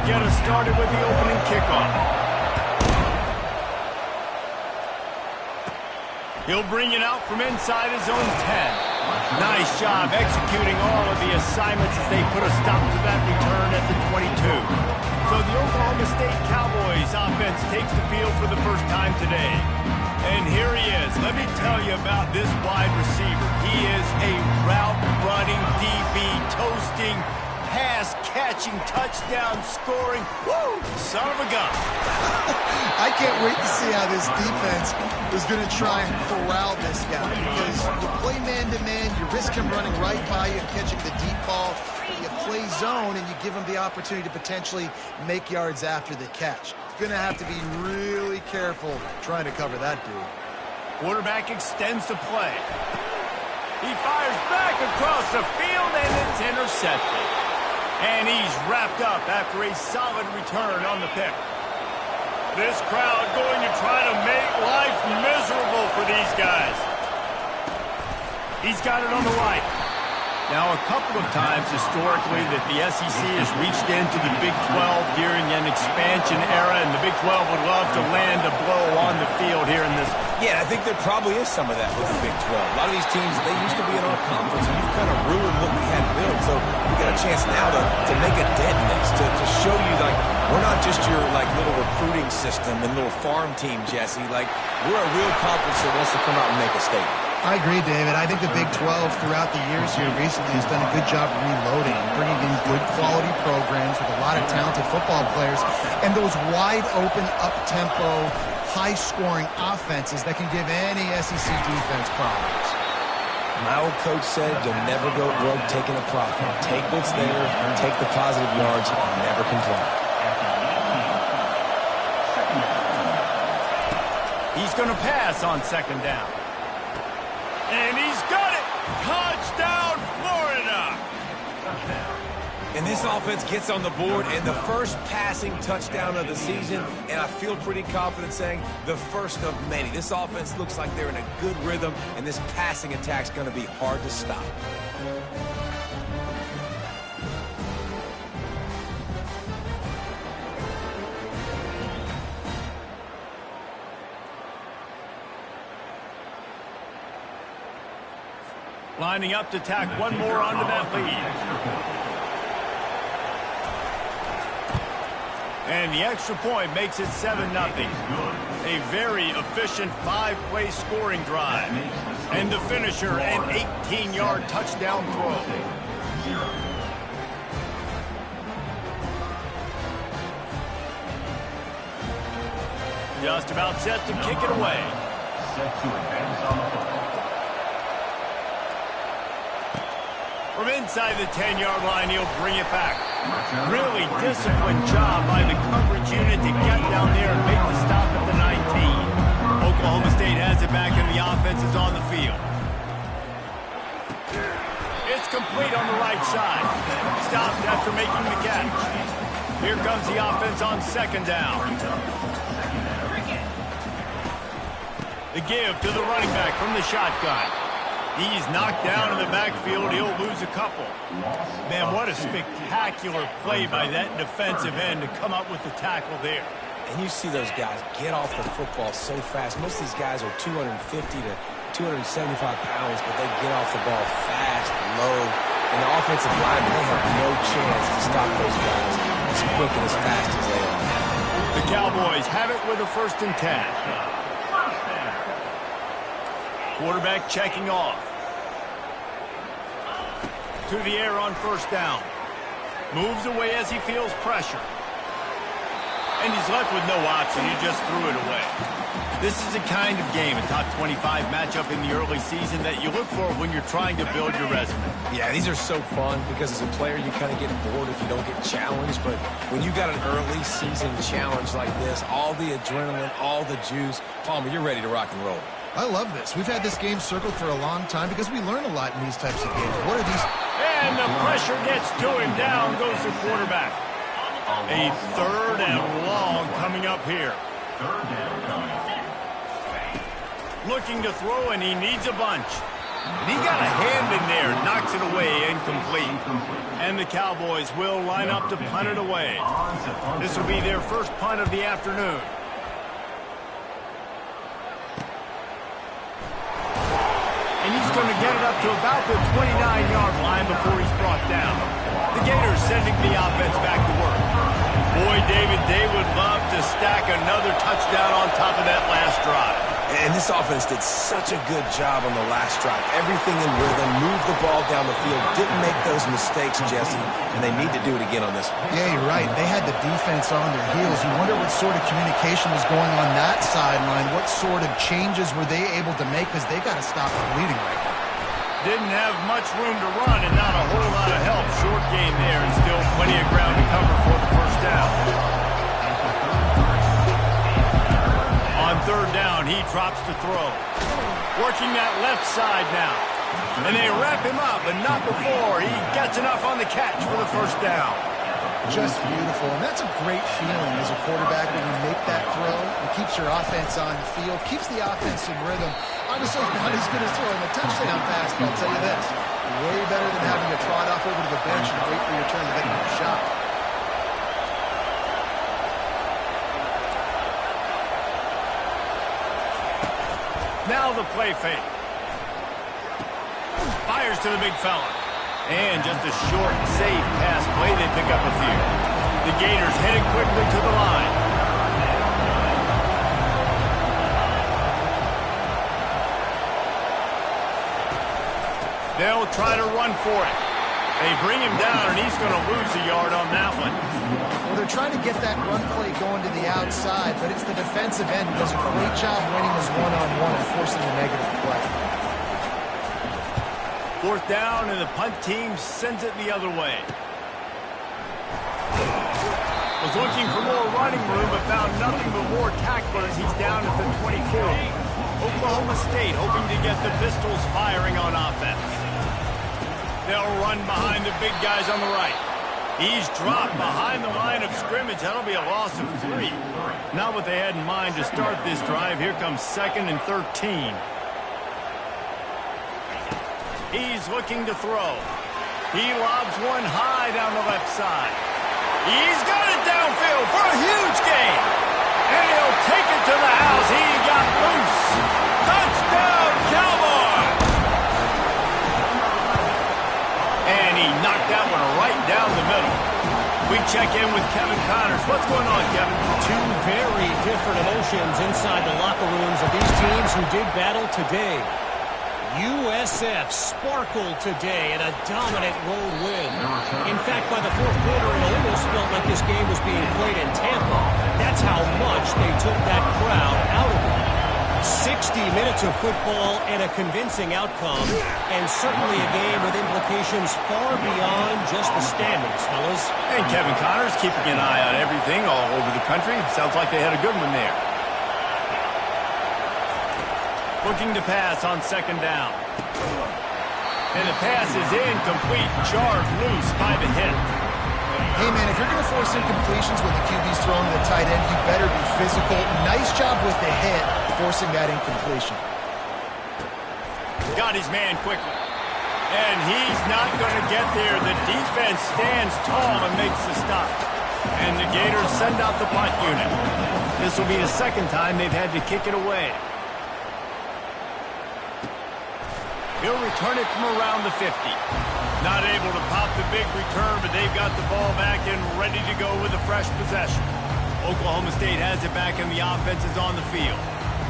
get us started with the opening kickoff. He'll bring it out from inside his own 10. Nice job executing all of the assignments as they put a stop to that return at the 22. So the Oklahoma State Cowboys offense takes the field for the first time today. And here he is. Let me tell you about this wide receiver. He is a route-running DB, toasting, pass-catching, touchdown-scoring, woo, son of a gun. I can't wait to see how this defense is going to try and corral this guy, because you play man-to-man, you risk him running right by you and catching the deep ball. You play zone, and you give him the opportunity to potentially make yards after the catch. Going to have to be really careful trying to cover that dude. Quarterback extends the play. He fires back across the field, and it's intercepted. And he's wrapped up after a solid return on the pick. This crowd going to try to make life miserable for these guys. He's got it on the right. Now, a couple of times historically that the SEC has reached into the Big 12 during an expansion era, and the Big 12 would love to land a blow on the field here in this. Yeah, I think there probably is some of that with the Big 12. A lot of these teams, they used to be in our conference, and you've kind of ruined what we had built. So we got a chance now to make a dent in this, to show you, like, we're not just your, like, little recruiting system and little farm team, Jesse. Like, we're a real conference that wants to come out and make a statement. I agree, David. I think the Big 12 throughout the years here recently has done a good job reloading, bringing in good quality programs with a lot of talented football players, and those wide-open, up-tempo, high-scoring offenses that can give any SEC defense problems. My old coach said you'll never go broke taking a profit. Take what's there, take the positive yards, and never complain. He's going to pass on second down. And he's got it! Touchdown, Florida! And this offense gets on the board, and the first passing touchdown of the season, and I feel pretty confident saying the first of many. This offense looks like they're in a good rhythm, and this passing attack's going to be hard to stop. Lining up to tack one more onto that lead. And the extra point makes it 7-0. A very efficient 5-play scoring drive. And the finisher, an 18-yard touchdown throw. Just about set to kick it away. Set to advance on the play. From inside the 10-yard line, he'll bring it back. Really disciplined job by the coverage unit to get down there and make the stop at the 19. Oklahoma State has it back, and the offense is on the field. It's complete on the right side. Stopped after making the catch. Here comes the offense on second down. The give to the running back from the shotgun. He's knocked down in the backfield. He'll lose a couple. Man, what a spectacular play by that defensive end to come up with the tackle there. And you see those guys get off the football so fast. Most of these guys are 250 to 275 pounds, but they get off the ball fast, low. And the offensive linemen, they have no chance to stop those guys as quick and as fast as they are. The Cowboys have it with a 1st and 10. Quarterback checking off. To the air on 1st down. Moves away as he feels pressure. And he's left with no option. He just threw it away. This is the kind of game, a top 25 matchup in the early season, that you look for when you're trying to build your resume. Yeah, these are so fun because as a player, you kind of get bored if you don't get challenged. But when you got an early season challenge like this, all the adrenaline, all the juice, Palmer, you're ready to rock and roll. I love this. We've had this game circled for a long time because we learn a lot in these types of games. What are these? And the pressure gets to him. Down goes the quarterback. A 3rd and long coming up here. Looking to throw, and he needs a bunch. And he got a hand in there, knocks it away, incomplete. And the Cowboys will line up to punt it away. This will be their first punt of the afternoon. And he's going to get it up to about the 29-yard line before he's brought down. The Gators sending the offense back to work. Boy, David, they would love to stack another touchdown on top of that last drive. And this offense did such a good job on the last drive. Everything in rhythm, moved the ball down the field, didn't make those mistakes, Jesse, and they need to do it again on this one. Yeah, you're right. They had the defense on their heels. You wonder what sort of communication was going on that sideline. What sort of changes were they able to make, because they got to stop the bleeding right now. Didn't have much room to run and not a whole lot of help. Short game there and still plenty of ground to cover for the first down. On third down, he drops to throw. Working that left side now. And they wrap him up, but not before he gets enough on the catch for the first down. Just beautiful. And that's a great feeling as a quarterback when you make that throw. It keeps your offense on the field, keeps the offense in rhythm. Honestly, not as good as throwing a touchdown pass, but I'll tell you this. Way better than having to trot off over to the bench and wait for your turn to get another shot. Now the play fake. Fires to the big fella. And just a short, safe pass play. They pick up a few. The Gators heading quickly to the line. They'll try to run for it. They bring him down, and he's going to lose a yard on that one. Well, they're trying to get that run play going to the outside, but it's the defensive end who does a great job winning his one-on-one and forcing the negative play. Fourth down, and the punt team sends it the other way. Was looking for more running room, but found nothing but more tacklers. He's down at the 24. Oklahoma State hoping to get the Pistols firing on offense. They'll run behind the big guys on the right. He's dropped behind the line of scrimmage. That'll be a loss of 3. Not what they had in mind to start this drive. Here comes 2nd and 13. He's looking to throw. He lobs one high down the left side. He's got it downfield for a huge gain. And he'll take it to the house. He got loose. Touchdown, Cowboys! And he knocked that one right down the middle. We check in with Kevin Connors. What's going on, Kevin? Two very different emotions inside the locker rooms of these teams who did battle today. USF sparkled today in a dominant road win. In fact, by the fourth quarter, it almost felt like this game was being played in Tampa. That's how much they took that crowd out of it. 60 minutes of football and a convincing outcome, and certainly a game with implications far beyond just the standings, fellas. And Kevin Connors keeping an eye on everything all over the country. Sounds like they had a good one there. Looking to pass on 2nd down. And the pass is incomplete, jarred loose by the hit. Hey, man, if you're going to force incompletions when the QB's throwing to the tight end, you better be physical. Nice job with the hit, forcing that incompletion. Got his man quickly. And he's not going to get there. The defense stands tall and makes the stop. And the Gators send out the punt unit. This will be the 2nd time they've had to kick it away. He'll return it from around the 50. Not able to pop the big return, but they've got the ball back and ready to go with a fresh possession. Oklahoma State has it back and the offense is on the field.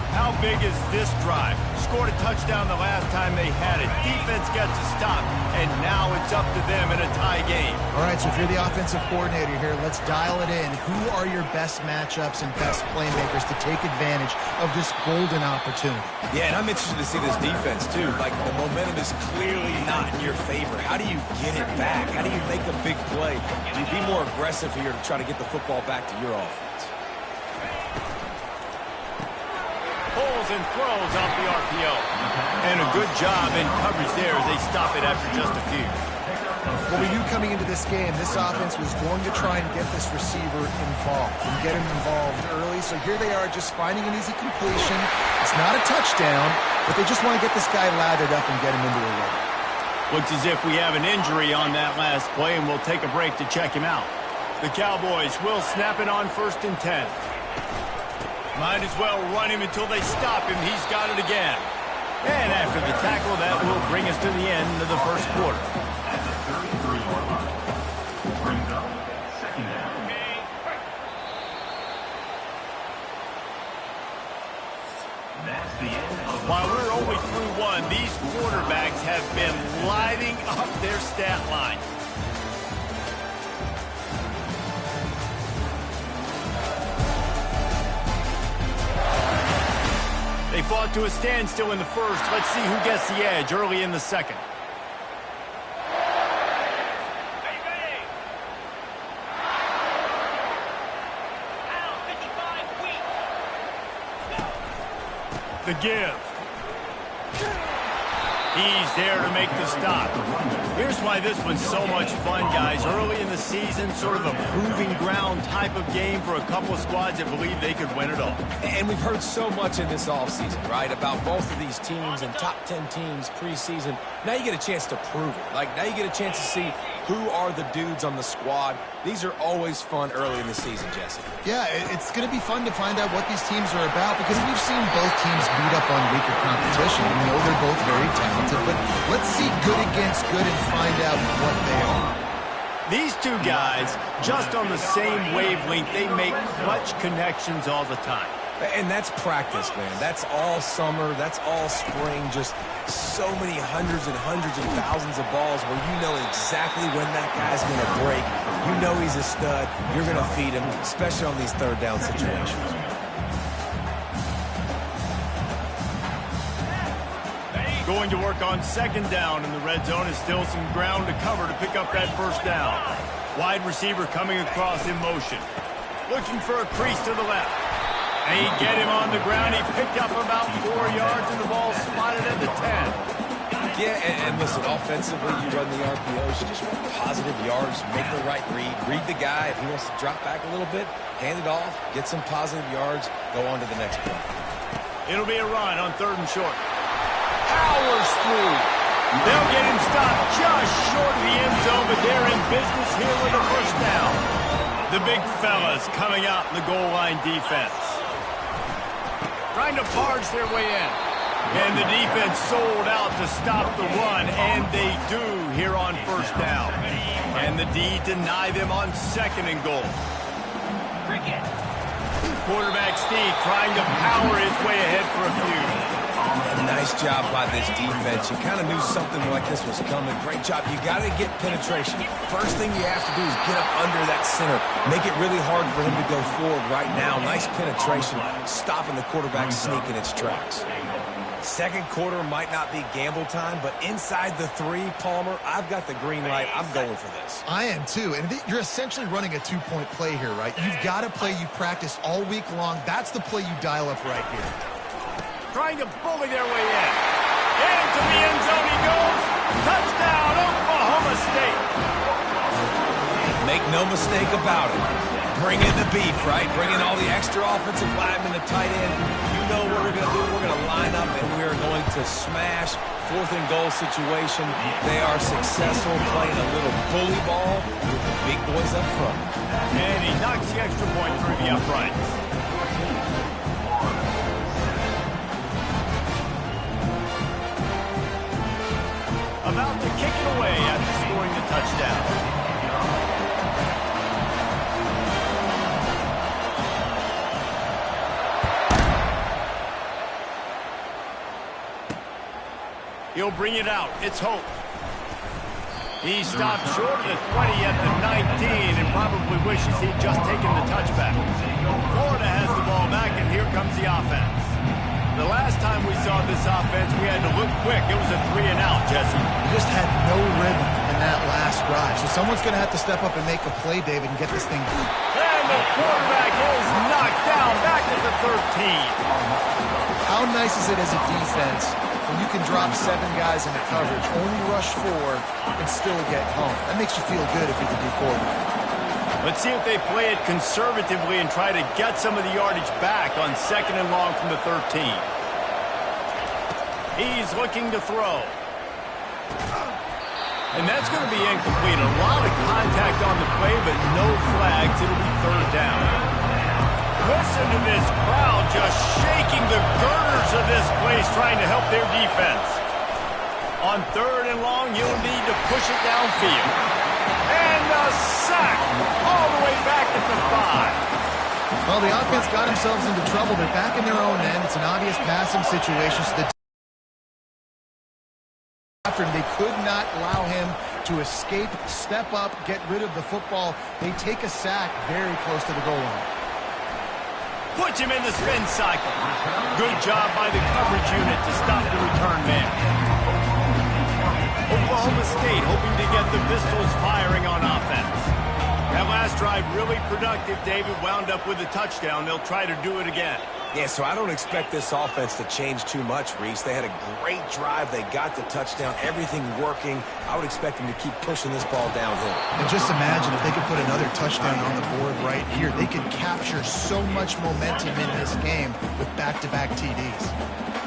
How big is this drive? Scored a touchdown the last time they had it. Defense gets a stop, and now it's up to them in a tie game. All right, so if you're the offensive coordinator here, let's dial it in. Who are your best matchups and best playmakers to take advantage of this golden opportunity? Yeah, and I'm interested to see this defense, too. Like, the momentum is clearly not in your favor. How do you get it back? How do you make a big play? You be more aggressive here to try to get the football back to your offense. Pulls and throws off the RPO. And a good job in coverage there as they stop it after just a few. Well, we knew coming into this game, this offense was going to try and get this receiver involved and get him involved early. So here they are just finding an easy completion. It's not a touchdown, but they just want to get this guy lathered up and get him into a run. Looks as if we have an injury on that last play, and we'll take a break to check him out. The Cowboys will snap it on 1st and 10. Might as well run him until they stop him. He's got it again. And after the tackle, that will bring us to the end of the first quarter. While we're only through one, these quarterbacks have been lighting up their stat line. They fought to a standstill in the first. Let's see who gets the edge early in the second. The give. He's there to make the stop. Here's why this one's so much fun, guys. Early in the season, sort of a proving ground type of game for a couple of squads that believe they could win it all. And we've heard so much in this offseason, right, about both of these teams and top 10 teams preseason. Now you get a chance to prove it. Like, now you get a chance to see who are the dudes on the squad. These are always fun early in the season, Jesse. Yeah, it's going to be fun to find out what these teams are about because we've seen both teams beat up on weaker competition. We know they're both very talented, but let's see good against good and find out what they are. These two guys, just on the same wavelength, they make clutch connections all the time. And that's practice, man. That's all summer. That's all spring. Just so many hundreds and thousands of balls where you know exactly when that guy's going to break. You know he's a stud. You're going to feed him, especially on these third down situations. Going to work on 2nd down, and the red zone is still some ground to cover to pick up that 1st down. Wide receiver coming across in motion. Looking for a crease to the left. They get him on the ground. He picked up about 4 yards, and the ball spotted at the 10. Yeah, and listen, offensively, you run the RPOs. You just want positive yards, make the right read the guy. If he wants to drop back a little bit, hand it off, get some positive yards, go on to the next play. It'll be a run on 3rd and short. Powers through. They'll get him stopped just short of the end zone, but they're in business here with a 1st down. The big fellas coming out in the goal line defense. Trying to barge their way in. And the defense sold out to stop the run, and they do here on 1st down. And the D deny them on 2nd and goal. Quarterback Steve trying to power his way ahead for a few. Nice job by this defense. You kind of knew something like this was coming. Great job. You got to get penetration. First thing you have to do is get up under that center. Make it really hard for him to go forward right now. Nice penetration, stopping the quarterback sneak in its tracks. Second quarter might not be gamble time, but inside the 3, Palmer, I've got the green light. I'm going for this. I am too, and you're essentially running a 2-point play here, right? You've got a play you practice all week long. That's the play you dial up right here. Trying to bully their way in. Into the end zone he goes. Touchdown, Oklahoma State. Make no mistake about it. Bring in the beef, right? Bring in all the extra offensive linemen, the tight end. You know what we're going to do. We're going to line up, and we're going to smash 4th and goal situation. They are successful playing a little bully ball with the big boys up front. And he knocks the extra point through the uprights. About to kick it away after scoring the touchdown. He'll bring it out. It's Hope. He stopped short of the 20 at the 19 and probably wishes he'd just taken the touchback. Florida has the ball back, and here comes the offense. The last time we saw this offense, we had to look quick. It was a 3-and-out, Jesse. We just had no rhythm in that last drive. So someone's going to have to step up and make a play, David, and get this thing done. And the quarterback is knocked down back at the 13. How nice is it as a defense when you can drop 7 guys into coverage, only rush 4, and still get home. That makes you feel good if you're the D coordinator. Let's see if they play it conservatively and try to get some of the yardage back on 2nd and long from the 13. He's looking to throw. And that's going to be incomplete. A lot of contact on the play, but no flags. It'll be 3rd down. Listen to this crowd just shaking the girders of this place trying to help their defense. On 3rd and long, you'll need to push it downfield. And a sack all the way back at the 5. Well, the offense got themselves into trouble. They're back in their own end. It's an obvious passing situation. So they could not allow him to escape, step up, get rid of the football. They take a sack very close to the goal line. Puts him in the spin cycle. Good job by the coverage unit to stop the return man. Oklahoma State hoping to get the Pistols firing on offense. That last drive really productive. David wound up with a touchdown. They'll try to do it again. Yeah, so I don't expect this offense to change too much, Reese. They had a great drive. They got the touchdown. Everything working. I would expect them to keep pushing this ball downhill. And just imagine if they could put another touchdown on the board right here. They could capture so much momentum in this game with back-to-back TDs.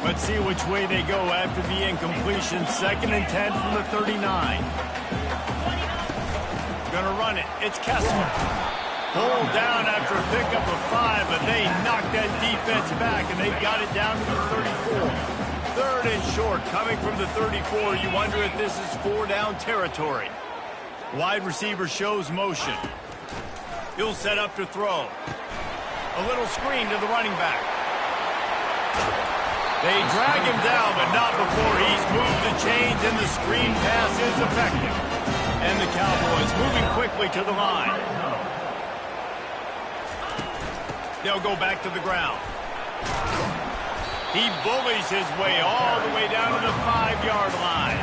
Let's see which way they go after the incompletion. 2nd and 10 from the 39. Gonna run it. It's Kessler. Pulled down after a pickup of 5, but they knocked that defense back, and they got it down to the 34. 3rd and short, coming from the 34. You wonder if this is 4-down territory. Wide receiver shows motion. He'll set up to throw. A little screen to the running back. They drag him down, but not before he's moved the chains, and the screen pass is effective. And the Cowboys moving quickly to the line. They'll go back to the ground. He bullies his way all the way down to the 5-yard line.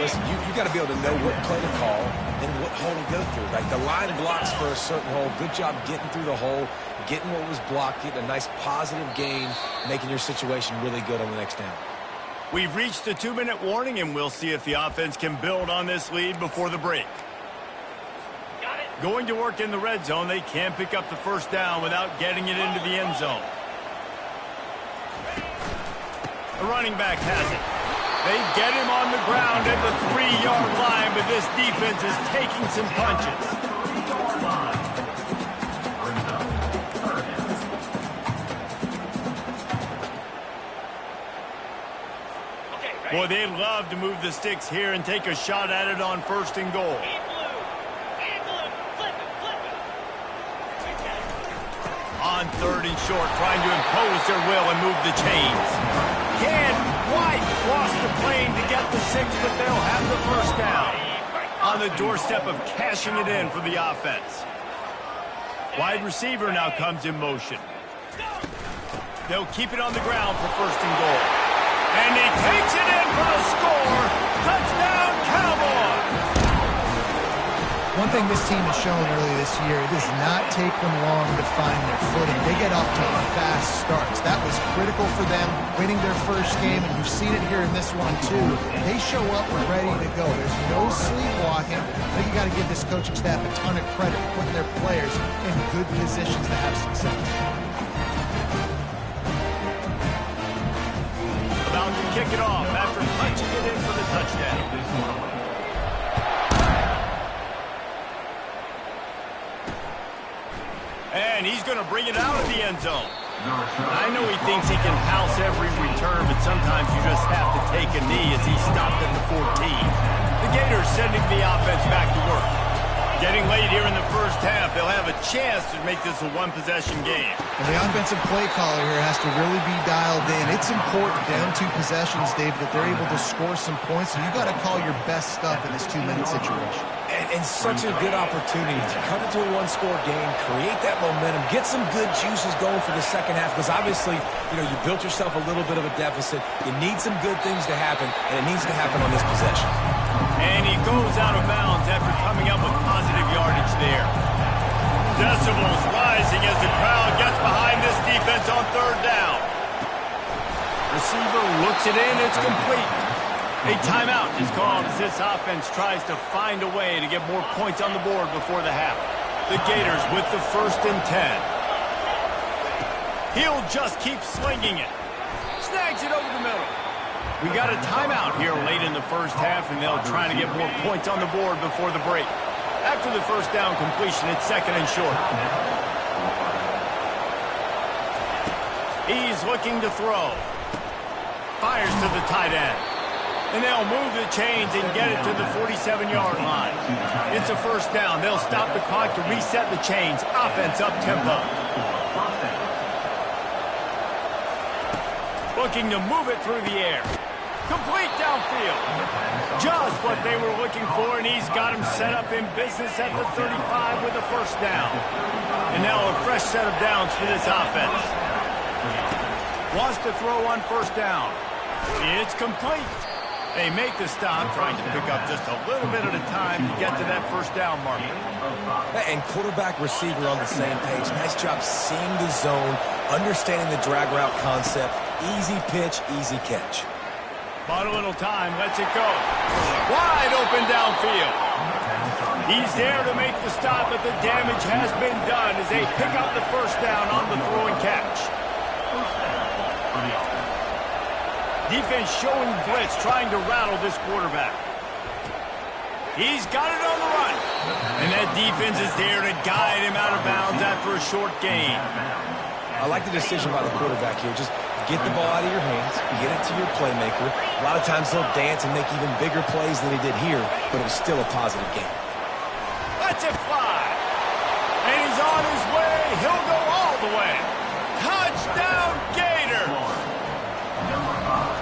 Listen, you got to be able to know what play to call and what hole to go through. Like the line blocks for a certain hole. Good job getting through the hole, getting what was blocked, getting a nice positive gain, making your situation really good on the next down. We've reached the 2-minute warning, and we'll see if the offense can build on this lead before the break. Going to work in the red zone, they can't pick up the 1st down without getting it into the end zone. The running back has it. They get him on the ground at the 3-yard line, but this defense is taking some punches. Boy, they'd love to move the sticks here and take a shot at it on 1st and goal. On 3rd and short, trying to impose their will and move the chains. Can't quite cross the plane to get the 6, but they'll have the 1st down. On the doorstep of cashing it in for the offense. Wide receiver now comes in motion. They'll keep it on the ground for 1st and goal. And he takes it in for the score. Touchdown, Cowboys! One thing this team has shown early this year, it does not take them long to find their footing. They get off to fast starts. That was critical for them, winning their 1st game, and you've seen it here in this one too. They show up ready to go. There's no sleepwalking. I think you got to give this coaching staff a ton of credit for putting their players in good positions to have success. About to kick it off after punching it in for the touchdown. And he's going to bring it out of the end zone. I know he thinks he can house every return, but sometimes you just have to take a knee as he stopped at the 14. The Gators sending the offense back to work. Getting late here in the 1st half, they'll have a chance to make this a 1-possession game. And the offensive play caller here has to really be dialed in. It's important down 2 possessions, Dave, that they're able to score some points. And you got to call your best stuff in this 2-minute situation. And such a good opportunity to cut into a 1-score game, create that momentum, get some good juices going for the 2nd half, because obviously, you built yourself a little bit of a deficit. You need some good things to happen, and it needs to happen on this possession. And he goes out of bounds after coming up with positive yardage there. Decibels rising as the crowd gets behind this defense on 3rd down. receiver looks it in. It's complete. A timeout is called as this offense tries to find a way to get more points on the board before the half. The Gators with the 1st and 10. He'll just keep slinging it. Snags it over the middle. We got a timeout here late in the first half, and they'll try to get more points on the board before the break. After the first down completion, it's 2nd and short. He's looking to throw. Fires to the tight end. And they'll move the chains and get it to the 47-yard line. It's a 1st down. They'll stop the clock to reset the chains. Offense up-tempo. Looking to move it through the air. Complete downfield. Just what they were looking for, and he's got him set up in business at the 35 with a 1st down. And now a fresh set of downs for this offense. Wants to throw on 1st down. It's complete. They make the stop, trying to pick up just a little bit at a time to get to that 1st down marker. And quarterback receiver on the same page. Nice job seeing the zone, understanding the drag route concept. Easy pitch, easy catch. Bought a little time, lets it go. Wide open downfield. He's there to make the stop, but the damage has been done as they pick up the 1st down on the throw and catch. Defense showing blitz, trying to rattle this quarterback. He's got it on the run. And that defense is there to guide him out of bounds after a short gain. I like the decision by the quarterback here. Just get the ball out of your hands, get it to your playmaker. A lot of times he'll dance and make even bigger plays than he did here, but it was still a positive game. Lets it fly. And he's on his way. He'll go all the way. Touchdown, Gators.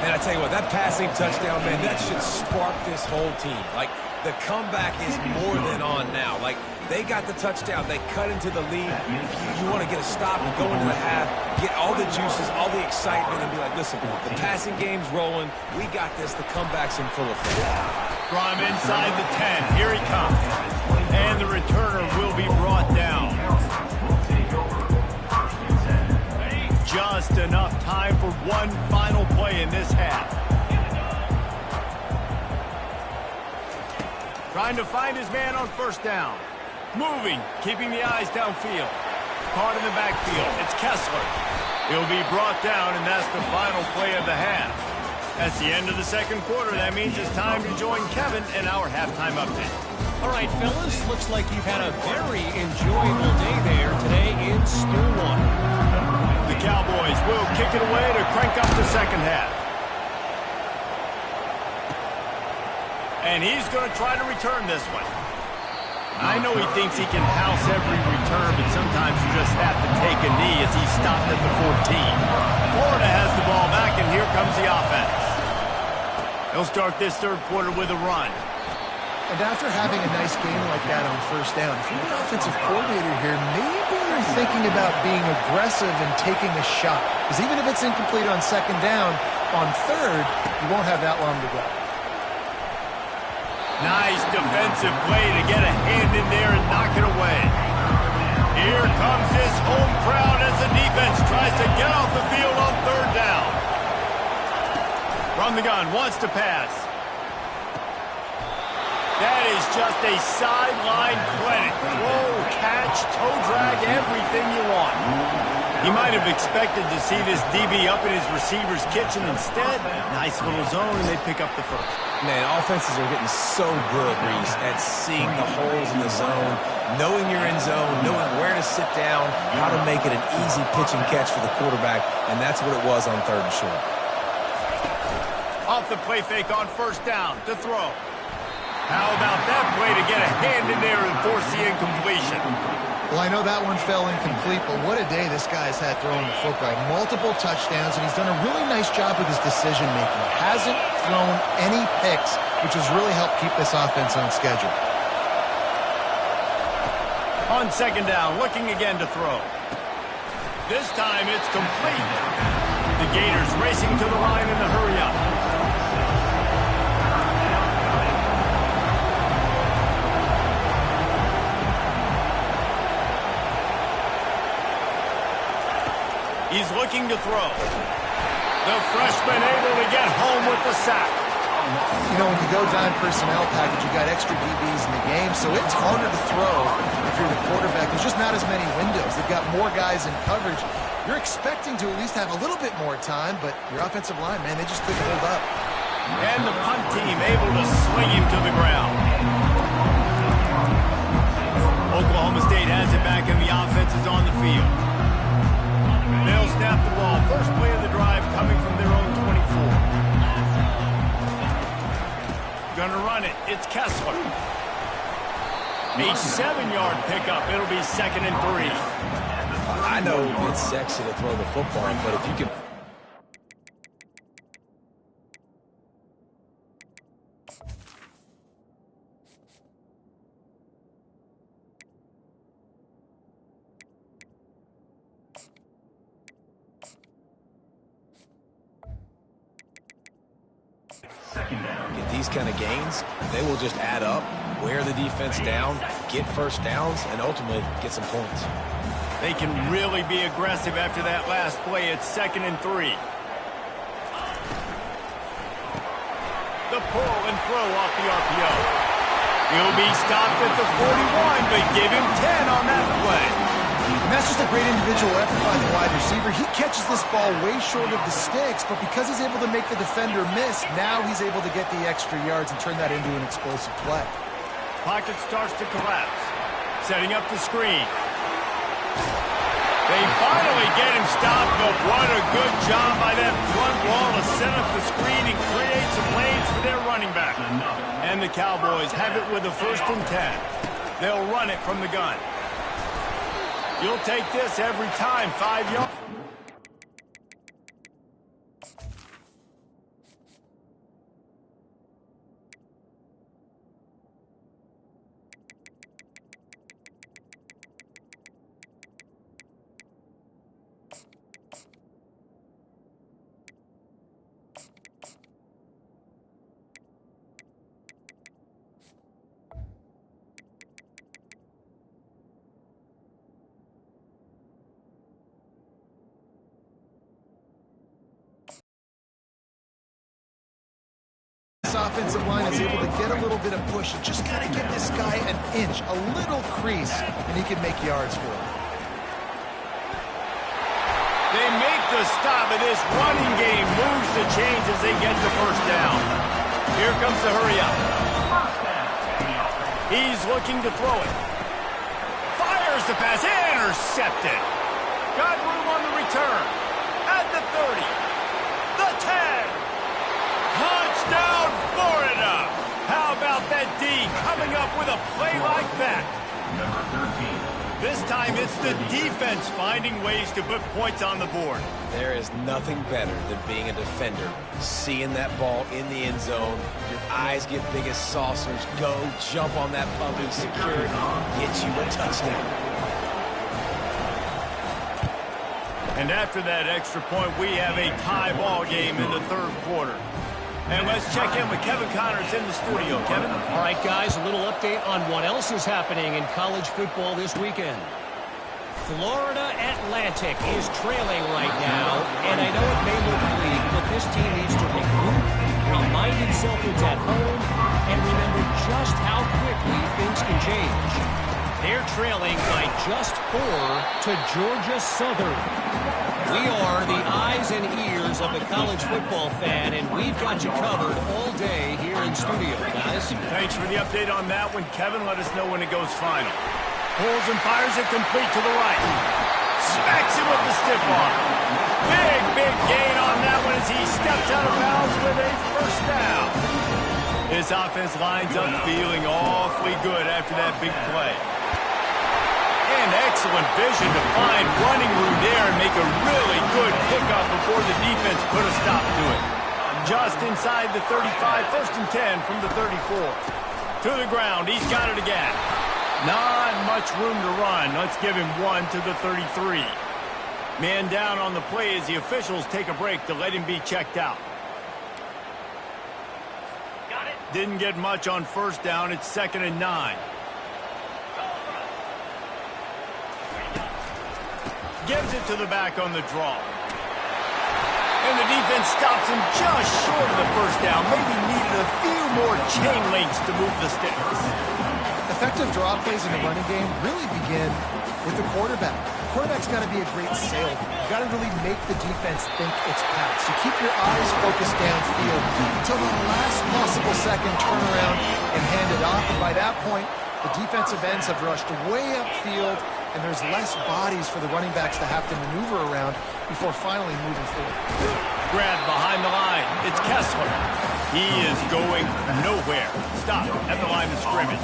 And I tell you what, that passing touchdown, man, that should spark this whole team. Like, the comeback is more than on now. Like, they got the touchdown. They cut into the lead. You want to get a stop and go into the half, get all the juices, all the excitement, and be like, listen, the passing game's rolling. We got this. The comeback's in full effect. From inside the 10, here he comes. And the returner will be brought down. Just enough time for one final play in this half. Trying to find his man on 1st down. Moving, keeping the eyes downfield. Caught in the backfield. It's Kessler. He'll be brought down, and that's the final play of the half. That's the end of the 2nd quarter. That means it's time to join Kevin in our halftime update. All right, fellas, looks like you've had a very enjoyable day there today in Stillwater. The Cowboys will kick it away to crank up the 2nd half. And he's going to try to return this one. I know he thinks he can house every return, but sometimes you just have to take a knee as he stopped at the 14. Florida has the ball back, and here comes the offense. They'll start this 3rd quarter with a run. And after having a nice game like that on 1st down, if you're the offensive coordinator here, maybe you're thinking about being aggressive and taking a shot. Because even if it's incomplete on 2nd down, on 3rd, you won't have that long to go. Nice defensive play to get a hand in there and knock it away. Here comes his home crowd as the defense tries to get off the field on 3rd down. From the gun, wants to pass. That is just a sideline clinic. Throw, catch, toe drag, everything you want. He might have expected to see this DB up in his receiver's kitchen. Instead, nice little zone, and they pick up the 1st. Man, offenses are getting so good, Reese, at seeing the holes in the zone, knowing you're in zone, knowing where to sit down, how to make it an easy pitch and catch for the quarterback, and that's what it was on 3rd and short. Off the play fake on 1st down to throw. How about that play to get a hand in there and force the incompletion? Well, I know that one fell incomplete, but what a day this guy's had throwing the football. Multiple touchdowns, and he's done a really nice job with his decision-making. Hasn't thrown any picks, which has really helped keep this offense on schedule. On 2nd down, looking again to throw. This time it's complete. The Gators racing to the line in the hurry-up. He's looking to throw. The freshman able to get home with the sack. You know, when you go dime personnel package, you got extra DBs in the game, so it's harder to throw if you're the quarterback. There's just not as many windows. They've got more guys in coverage. You're expecting to at least have a little bit more time, but your offensive line, man, they just couldn't hold up. And the punt team able to swing him to the ground. Oklahoma State has it back, and the offense is on the field. They'll snap the ball. First play of the drive coming from their own 24. Gonna run it. It's Kessler. A 7-yard pickup. It'll be 2nd and 3. I know it's sexy to throw the football, but if you can... Get these kind of gains, they will just add up, wear the defense down, get first downs, and ultimately get some points. They can really be aggressive after that last play. It's 2nd and 3. The pull and throw off the RPO. He'll be stopped at the 41, but give him 10 on that play. And that's just a great individual effort by the wide receiver. He catches this ball way short of the sticks, but because he's able to make the defender miss, now he's able to get the extra yards and turn that into an explosive play. Pocket starts to collapse. Setting up the screen. They finally get him stopped, but what a good job by that front wall to set up the screen and create some lanes for their running back. And the Cowboys have it with a 1st and 10. They'll run it from the gun. You'll take this every time, 5 yards. This offensive line is able to get a little bit of push. You just got to give this guy an inch, a little crease, and he can make yards for him. They make the stop, and this running game moves the chains as they get the first down. Here comes the hurry up. He's looking to throw it. Fires the pass. Intercepted. Got room on the return. At the 30. The 10. Touchdown, Florida! How about that D coming up with a play like that? This time it's the defense finding ways to put points on the board. There is nothing better than being a defender. Seeing that ball in the end zone, your eyes get big as saucers, go, jump on that puppy, secure it, get you a touchdown. And after that extra point, we have a tie ball game in the 3rd quarter. And let's check in with Kevin Connors in the studio. Kevin? All right, guys, a little update on what else is happening in college football this weekend. Florida Atlantic is trailing right now, and I know it may look bleak, but this team needs to regroup, remind itself it's at home, and remember just how quickly things can change. They're trailing by just 4 to Georgia Southern. We are the eyes and ears of the college football fan, and we've got you covered all day here in studio, guys. Thanks for the update on that one, Kevin. Let us know when it goes final. Pulls and fires it complete to the right. Smacks him with the stiff arm. Big gain on that one as he steps out of bounds with a first down. This offense lines up feeling awfully good after that big play. And excellent vision to find running room there and make a really good pickup before the defense put a stop to it. Just inside the 35, 1st and 10 from the 34. To the ground, he's got it again. Not much room to run. Let's give him 1 to the 33. Man down on the play as the officials take a break to let him be checked out. Didn't get much on first down. It's 2nd and 9. Gives it to the back on the draw. And the defense stops him just short of the first down. Maybe needed a few more chain links to move the sticks. Effective draw plays in the running game really begin with the quarterback. The quarterback's got to be a great salesman. You got to really make the defense think it's pass. You keep your eyes focused downfield until the last possible second, turn around and hand it off. And by that point, the defensive ends have rushed way upfield, and there's less bodies for the running backs to have to maneuver around before finally moving forward. Grab behind the line. It's Kessler. He is going nowhere. Stop at the line of scrimmage.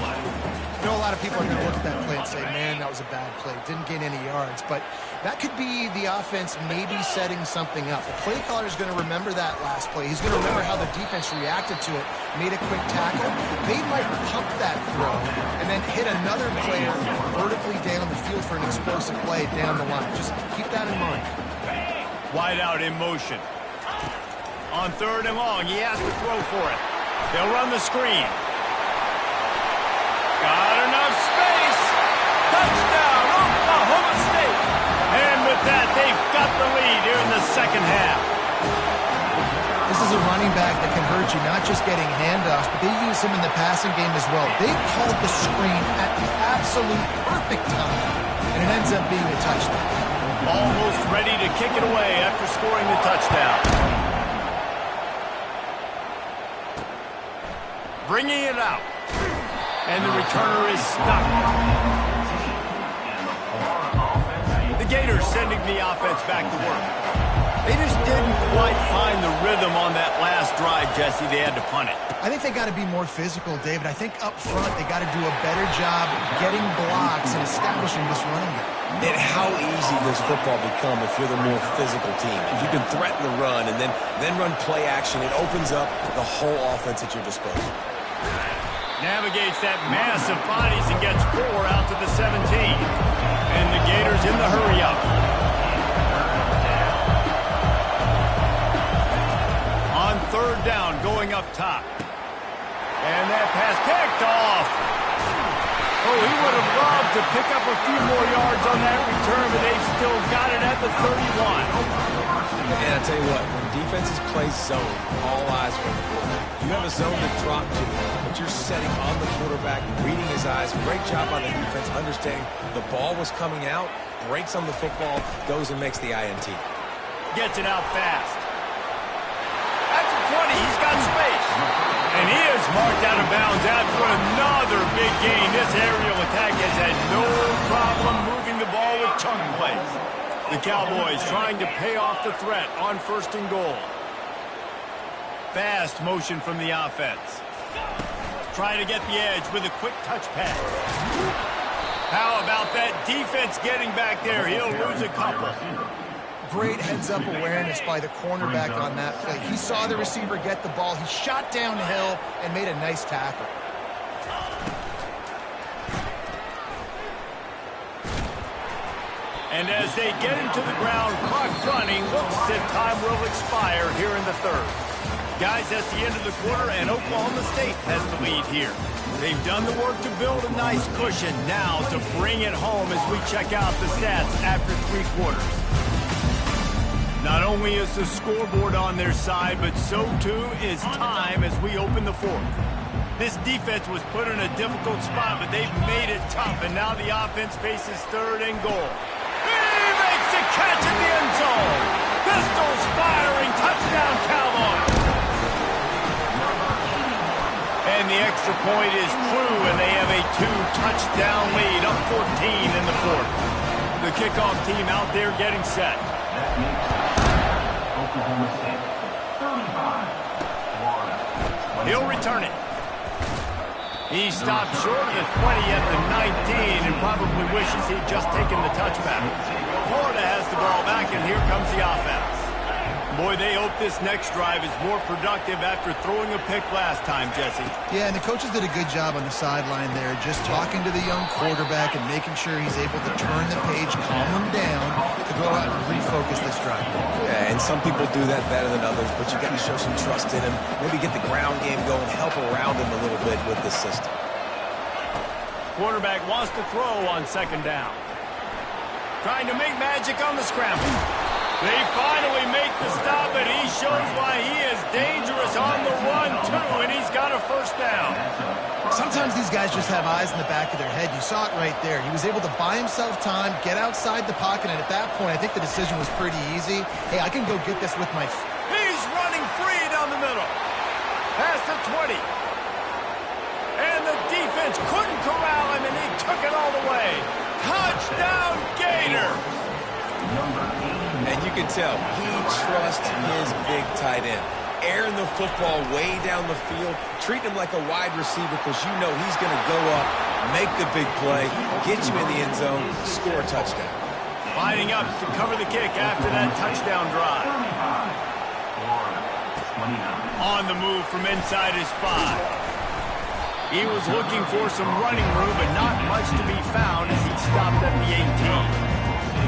I know a lot of people are going to look at that play and say, man, that was a bad play. Didn't gain any yards. But that could be the offense maybe setting something up. The play caller is going to remember that last play. He's going to remember how the defense reacted to it, made a quick tackle. They might pump that throw and then hit another player vertically down the field for an explosive play down the line. Just keep that in mind. Wide out in motion. On 3rd and long, he has to throw for it. They'll run the screen. Got enough space. Touchdown, Oklahoma State. And with that, they've got the lead here in the second half. This is a running back that can hurt you, not just getting handoffs, but they use him in the passing game as well. They called the screen at the absolute perfect time, and it ends up being a touchdown. Almost ready to kick it away after scoring the touchdown. Bringing it out. And the returner is stopped. The Gators sending the offense back to work. They just didn't quite find the rhythm on that last drive, Jesse. They had to punt it. I think they got to be more physical, David. I think up front they got to do a better job getting blocks and establishing this running game. And how easy does football become if you're the more physical team? If you can threaten the run and then run play action, it opens up the whole offense at your disposal. Navigates that mass of bodies and gets 4 out to the 17. And the Gators in the hurry up. On 3rd down, going up top. And that pass picked off. Oh, he would have loved to pick up a few more yards on that return, but they've still got it at the 31. And I tell you what, when defenses play zone, all eyes are on the quarterback. You have a zone to drop to, but you're setting on the quarterback, reading his eyes. Great job by the defense, understanding the ball was coming out, breaks on the football, goes and makes the INT. Gets it out fast. At the 20, he's got space. And he is marked out of bounds after another big gain. This aerial attack has had no problem moving the ball with chunk plays. The Cowboys trying to pay off the threat on 1st and goal. Fast motion from the offense. Trying to get the edge with a quick touch pass. How about that defense getting back there? He'll lose a couple. Great heads-up awareness by the cornerback on that play. He saw the receiver get the ball. He shot downhill and made a nice tackle. And as they get him to the ground, clock running, looks as if time will expire here in the 3rd. Guys, that's the end of the quarter, and Oklahoma State has the lead here. They've done the work to build a nice cushion. Now to bring it home as we check out the stats after 3 quarters. Not only is the scoreboard on their side, but so too is time as we open the 4th. This defense was put in a difficult spot, but they've made it tough, and now the offense faces 3rd and goal. He makes a catch in the end zone. Pistols firing, touchdown Cowboys. And the extra point is true, and they have a 2-touchdown lead, up 14 in the 4th. The kickoff team out there getting set. Oklahoma State, 35. He'll return it. He stopped short of the 20 at the 19 and probably wishes he'd just taken the touchback. Florida has the ball back, and here comes the offense. Boy, they hope this next drive is more productive after throwing a pick last time, Jesse. Yeah, and the coaches did a good job on the sideline there, just talking to the young quarterback and making sure he's able to turn the page, calm him down, to go out and refocus this drive. Yeah, and some people do that better than others, but you got to show some trust in him. Maybe get the ground game going, help around him a little bit with this system. Quarterback wants to throw on 2nd down. Trying to make magic on the scramble. They finally make the stop, and he shows why he is dangerous on the run, too, and he's got a first down. Sometimes these guys just have eyes in the back of their head. You saw it right there. He was able to buy himself time, get outside the pocket, and at that point, I think the decision was pretty easy. Hey, I can go get this with my... He's running free down the middle. Past the 20. And the defense couldn't corral him, and he took it all the way. Touchdown, Gator! And you can tell he trusts his big tight end. Airing the football way down the field, treating him like a wide receiver because you know he's going to go up, make the big play, get you in the end zone, score a touchdown. Lining up to cover the kick after that touchdown drive. On the move from inside his 5. He was looking for some running room, but not much to be found as he stopped at the 18.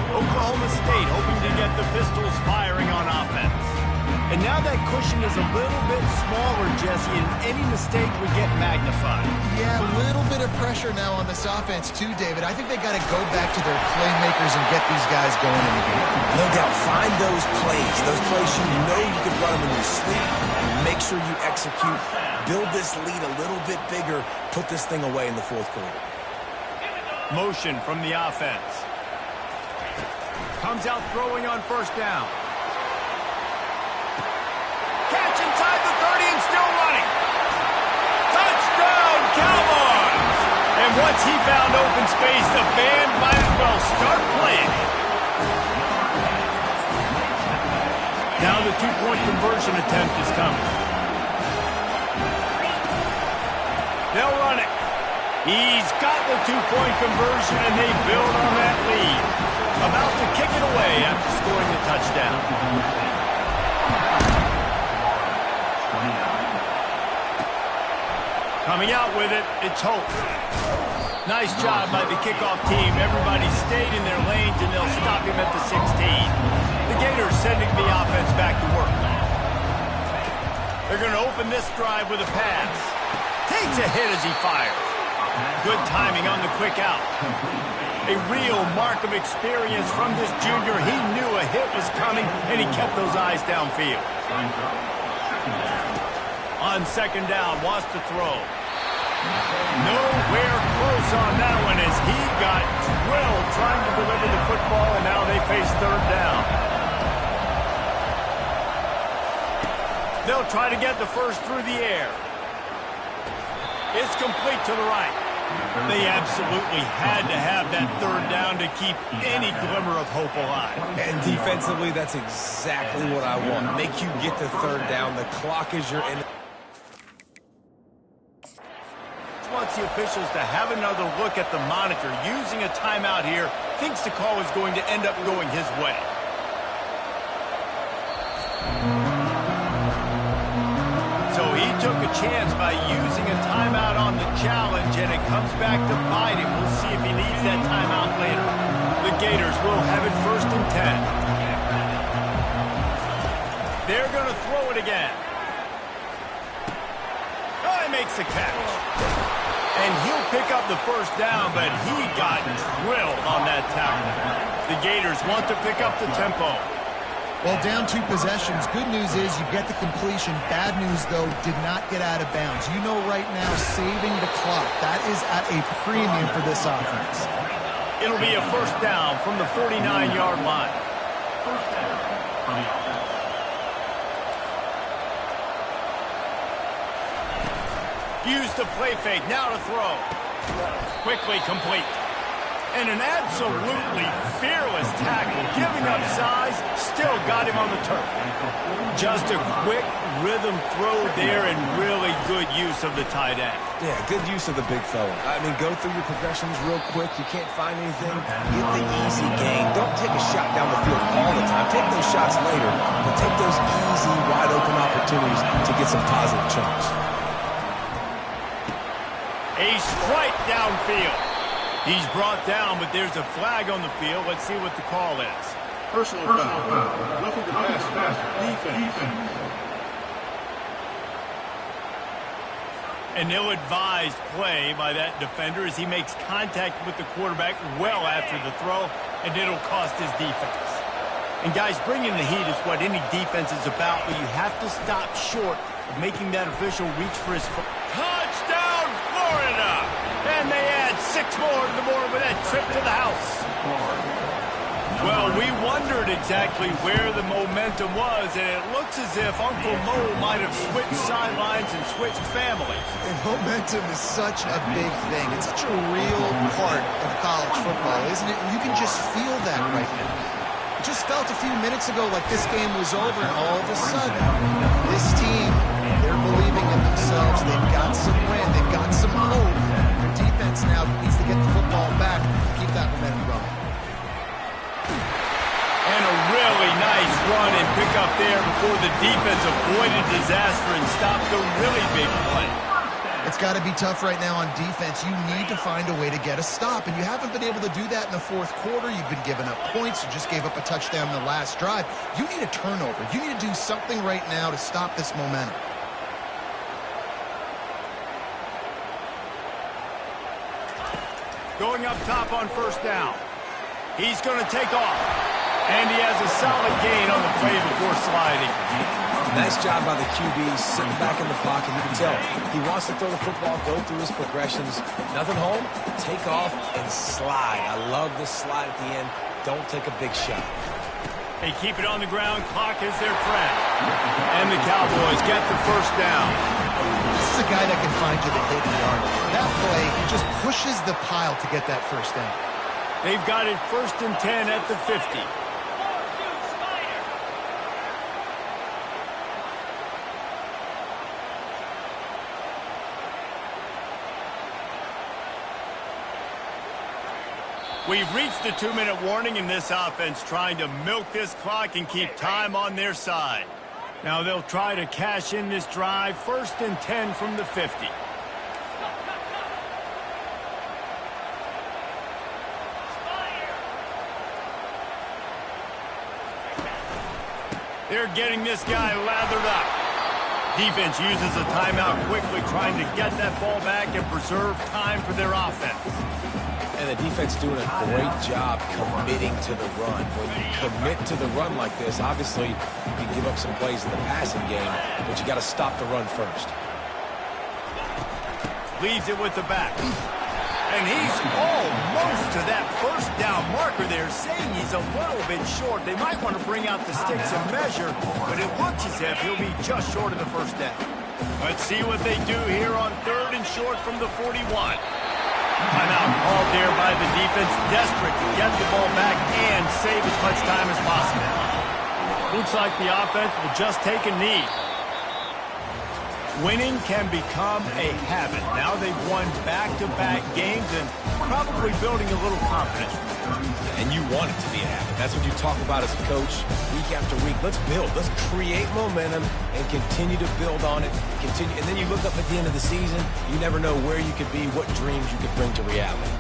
Oklahoma State hoping to get the Pistols firing on offense. And now that cushion is a little bit smaller, Jesse, and any mistake would get magnified. Yeah, a little bit of pressure now on this offense too, David. I think they got to go back to their playmakers and get these guys going in the game. No doubt, find those plays you know you can run them in your sleep. Make sure you execute, build this lead a little bit bigger, put this thing away in the fourth quarter. Motion from the offense. Comes out throwing on first down. Catch inside the 30 and still running. Touchdown, Cowboys! And once he found open space, the band might as well start playing. Now the two-point conversion attempt is coming. They'll run it. He's got the two-point conversion, and they build on that lead. About to kick it away after scoring the touchdown. Coming out with it, it's Hope. Nice job by the kickoff team. Everybody stayed in their lanes, and they'll stop him at the 16. The Gators sending the offense back to work. They're going to open this drive with a pass. Takes a hit as he fires. Good timing on the quick out. A real mark of experience from this junior. He knew a hit was coming, and he kept those eyes downfield. On second down, wants to throw. Nowhere close on that one as he got drilled trying to deliver the football, and now they face third down. They'll try to get the first through the air. It's complete to the right. They absolutely had to have that third down to keep any glimmer of hope alive. And defensively, that's exactly what I want. Make you get the third down. The clock is your end. Wants the officials to have another look at the monitor. Using a timeout here, thinks the call is going to end up going his way. So he took a chance by using a timeout on the challenge, and it comes back to bite him. We'll see if he needs that timeout later. The Gators will have it first and 10. They're going to throw it again. Oh, he makes the catch. And he'll pick up the first down, but he got drilled on that tackle. The Gators want to pick up the tempo. Well, down 2 possessions. Good news is you get the completion. Bad news, though, did not get out of bounds. You know right now, saving the clock, that is at a premium for this offense. It'll be a first down from the 49-yard line. First down from the offense. Use the play fake, now to throw. Quickly complete. And an absolutely fearless tackle, giving up size, still got him on the turf. Just a quick rhythm throw there and really good use of the tight end. Yeah, good use of the big fella. I mean, go through your progressions real quick. You can't find anything. Get the easy gain. Don't take a shot down the field all the time. Take those shots later, but take those easy, wide-open opportunities to get some positive chunks. A strike downfield. He's brought down, but there's a flag on the field. Let's see what the call is. Personal foul. Nothing to pass. Defense. An ill-advised play by that defender as he makes contact with the quarterback well after the throw, and it'll cost his defense. And guys, bringing the heat is what any defense is about, but you have to stop short of making that official reach for his foot. Touchdown, Florida! And they add 6 more to the board with that trip to the house. Well, we wondered exactly where the momentum was, and it looks as if Uncle Mo might have switched sidelines and switched families. And momentum is such a big thing. It's such a real part of college football, isn't it? And you can just feel that right now. It just felt a few minutes ago like this game was over, and all of a sudden, this team, they're believing in themselves. They've got some wind. They've got some hope. Their defense now needs to get the football back and keep that momentum going. And a really nice run and pick up there before the defense avoided disaster and stopped a really big play. It's got to be tough right now on defense. You need to find a way to get a stop, and you haven't been able to do that in the fourth quarter. You've been giving up points. You just gave up a touchdown in the last drive. You need a turnover. You need to do something right now to stop this momentum. Going up top on first down. He's going to take off. And he has a solid gain on the play before sliding. Nice job by the QB, sitting back in the pocket. You can tell he wants to throw the football, go through his progressions. Nothing home, take off and slide. I love this slide at the end. Don't take a big shot. They keep it on the ground. Clock is their friend. And the Cowboys get the first down. This is a guy that can find you the hidden yard. That play just pushes the pile to get that first down. They've got it 1st and 10 at the 50. We've reached the 2-minute warning in this offense, trying to milk this clock and keep time on their side. Now they'll try to cash in this drive, 1st and 10 from the 50. They're getting this guy lathered up. Defense uses a timeout quickly, trying to get that ball back and preserve time for their offense. And the defense doing a great job committing to the run. When you commit to the run like this, obviously you can give up some plays in the passing game, but you got to stop the run first. Leaves it with the back. And he's almost to that first down marker there, saying he's a little bit short. They might want to bring out the sticks and measure, but it looks as if he'll be just short of the first down. Let's see what they do here on 3rd and short from the 41. Timeout called there by the defense, desperate to get the ball back and save as much time as possible. Looks like the offense will just take a knee. Winning can become a habit. Now they've won back-to-back games and probably building a little confidence. And you want it to be a habit. That's what you talk about as a coach week after week. Let's build. Let's create momentum and continue to build on it. Continue, and then you look up at the end of the season, you never know where you could be, what dreams you could bring to reality.